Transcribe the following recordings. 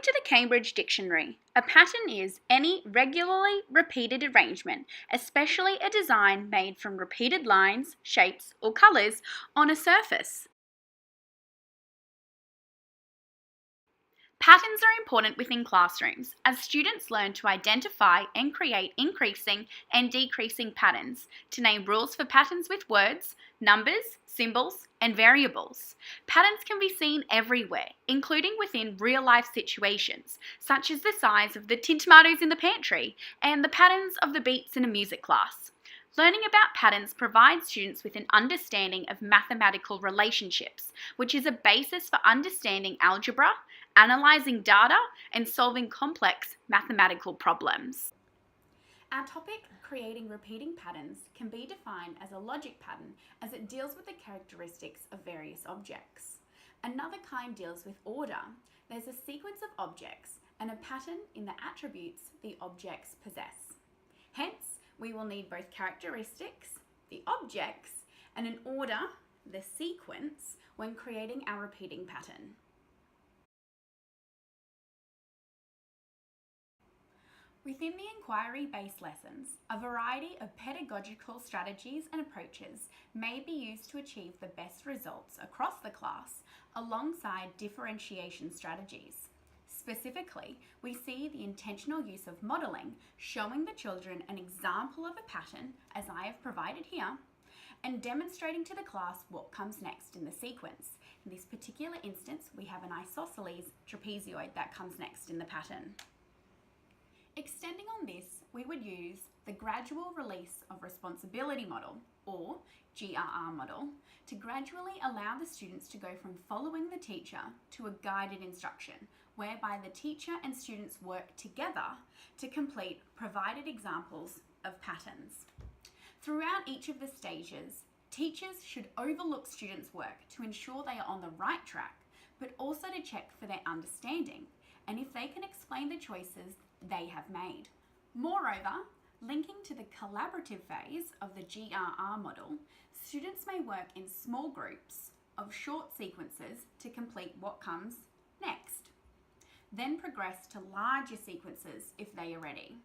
to the Cambridge Dictionary, a pattern is any regularly repeated arrangement, especially a design made from repeated lines, shapes, or colours on a surface. Patterns are important within classrooms as students learn to identify and create increasing and decreasing patterns, to name rules for patterns with words, numbers, symbols, and variables. Patterns can be seen everywhere, including within real-life situations, such as the size of the tin tomatoes in the pantry and the patterns of the beats in a music class. Learning about patterns provides students with an understanding of mathematical relationships, which is a basis for understanding algebra, analysing data, and solving complex mathematical problems. Our topic, creating repeating patterns, can be defined as a logic pattern as it deals with the characteristics of various objects. Another kind deals with order. There's a sequence of objects and a pattern in the attributes the objects possess. Hence, we will need both characteristics, the objects, and an order, the sequence, when creating our repeating pattern. Within the inquiry-based lessons, a variety of pedagogical strategies and approaches may be used to achieve the best results across the class alongside differentiation strategies. Specifically, we see the intentional use of modelling, showing the children an example of a pattern, as I have provided here, and demonstrating to the class what comes next in the sequence. In this particular instance, we have an isosceles trapezoid that comes next in the pattern. Extending on this, we would use the gradual release of responsibility model, or GRR model, to gradually allow the students to go from following the teacher to a guided instruction, whereby the teacher and students work together to complete provided examples of patterns. Throughout each of the stages, teachers should overlook students' work to ensure they are on the right track, but also to check for their understanding and if they can explain the choices they have made. Moreover, linking to the collaborative phase of the GRR model, students may work in small groups of short sequences to complete what comes next. Then progress to larger sequences if they are ready.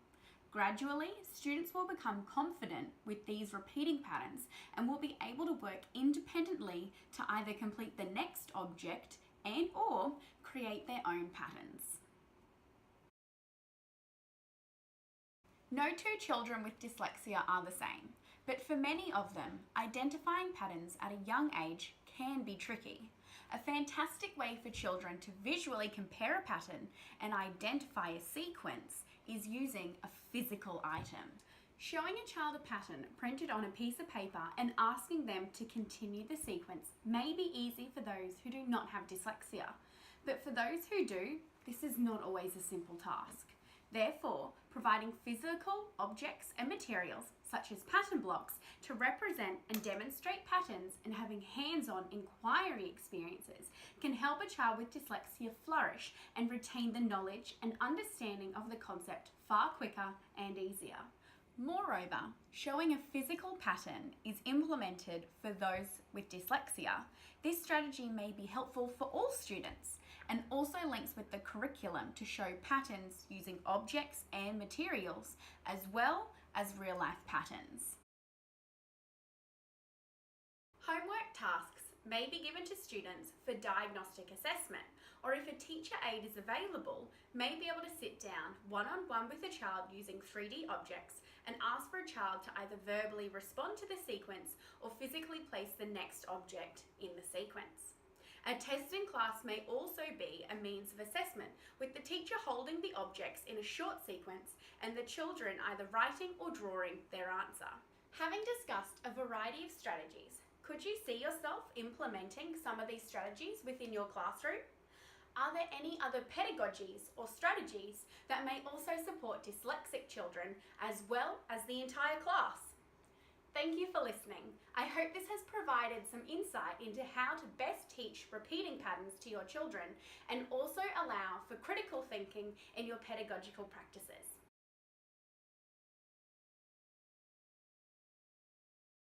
Gradually, students will become confident with these repeating patterns and will be able to work independently to either complete the next object and/or create their own patterns. No two children with dyslexia are the same, but for many of them, identifying patterns at a young age can be tricky. A fantastic way for children to visually compare a pattern and identify a sequence is using a physical item. Showing a child a pattern printed on a piece of paper and asking them to continue the sequence may be easy for those who do not have dyslexia, but for those who do, this is not always a simple task. Therefore, providing physical objects and materials, such as pattern blocks, to represent and demonstrate patterns and having hands-on inquiry experiences can help a child with dyslexia flourish and retain the knowledge and understanding of the concept far quicker and easier. Moreover, showing a physical pattern is implemented for those with dyslexia. This strategy may be helpful for all students and also links with the curriculum to show patterns using objects and materials as well as real-life patterns. Homework tasks may be given to students for diagnostic assessment, or if a teacher aid is available, may be able to sit down one-on-one with a child using 3D objects and ask for a child to either verbally respond to the sequence or physically place the next object in the sequence. A test in class may also be a means of assessment, with the teacher holding the objects in a short sequence and the children either writing or drawing their answer. Having discussed a variety of strategies, could you see yourself implementing some of these strategies within your classroom? Are there any other pedagogies or strategies that may also support dyslexic children as well as the entire class? Thank you for listening. I hope this has provided some insight into how to best teach repeating patterns to your children and also allow for critical thinking in your pedagogical practices.